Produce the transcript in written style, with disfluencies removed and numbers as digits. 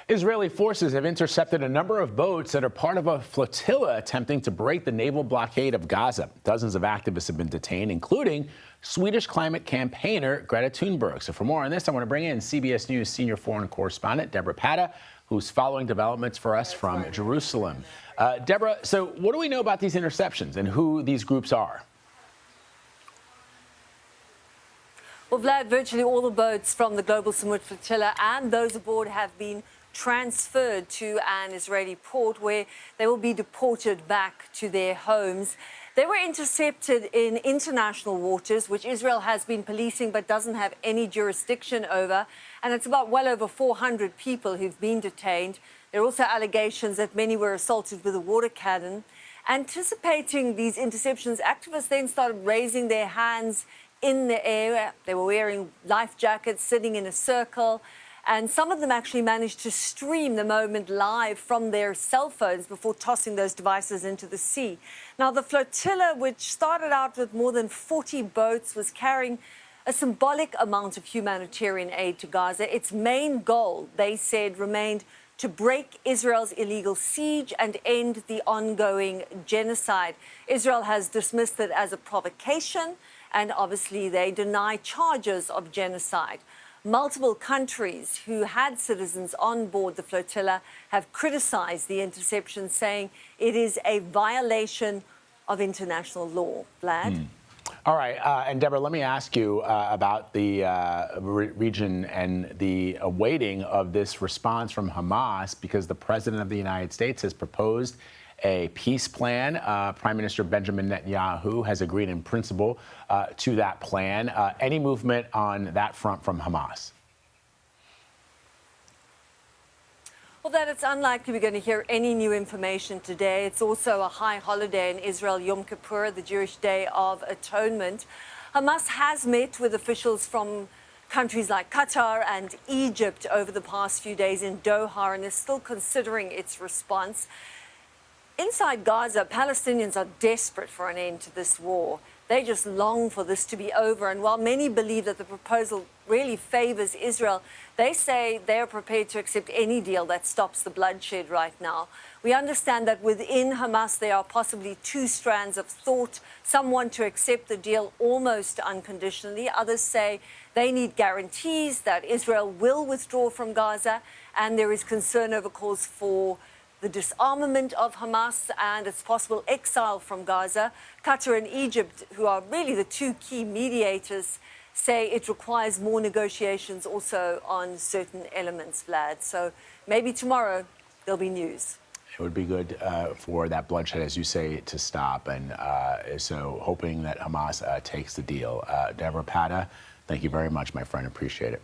Israeli forces have intercepted a number of boats that are part of a flotilla attempting to break the naval blockade of Gaza. Dozens of activists have been detained, including Swedish climate campaigner Greta Thunberg. So for more on this, I want to bring in CBS News senior foreign correspondent Debora Patta, who's following developments for us from Jerusalem. Deborah, so what do we know about these interceptions and who these groups are? Well, Vlad, virtually all the boats from the Global Samud flotilla and those aboard have been transferred to an Israeli port where they will be deported back to their homes. They were intercepted in international waters, which Israel has been policing but doesn't have any jurisdiction over. And it's about well over 400 people who've been detained. There are also allegations that many were assaulted with a water cannon. Anticipating these interceptions, activists then started raising their hands in the air. They were wearing life jackets, sitting in a circle. And some of them actually managed to stream the moment live from their cell phones before tossing those devices into the sea. Now, the flotilla, which started out with more than 40 boats, was carrying a symbolic amount of humanitarian aid to Gaza. Its main goal, they said, remained to break Israel's illegal siege and end the ongoing genocide. Israel has dismissed it as a provocation, and obviously they deny charges of genocide. Multiple countries who had citizens on board the flotilla have criticized the interception, saying it is a violation of international law. Vlad? All right. And Deborah, let me ask you about the region and the awaiting of this response from Hamas, because the president of the United States has proposed a peace plan. Prime Minister Benjamin Netanyahu has agreed in principle to that plan. Any movement on that front from Hamas? Well, that it's unlikely we're going to hear any new information today. It's also a high holiday in Israel, Yom Kippur, the Jewish Day of Atonement. Hamas has met with officials from countries like Qatar and Egypt over the past few days in Doha and is still considering its response. Inside Gaza, Palestinians are desperate for an end to this war. They just long for this to be over. And while many believe that the proposal really favors Israel, they say they are prepared to accept any deal that stops the bloodshed right now. We understand that within Hamas, there are possibly two strands of thought. Some want to accept the deal almost unconditionally. Others say they need guarantees that Israel will withdraw from Gaza. And there is concern over calls for the disarmament of Hamas and its possible exile from Gaza. Qatar and Egypt, who are really the two key mediators, say it requires more negotiations also on certain elements, Vlad. So maybe tomorrow there'll be news. It would be good for that bloodshed, as you say, to stop. And so hoping that Hamas takes the deal. Debora Patta, thank you very much, my friend. Appreciate it.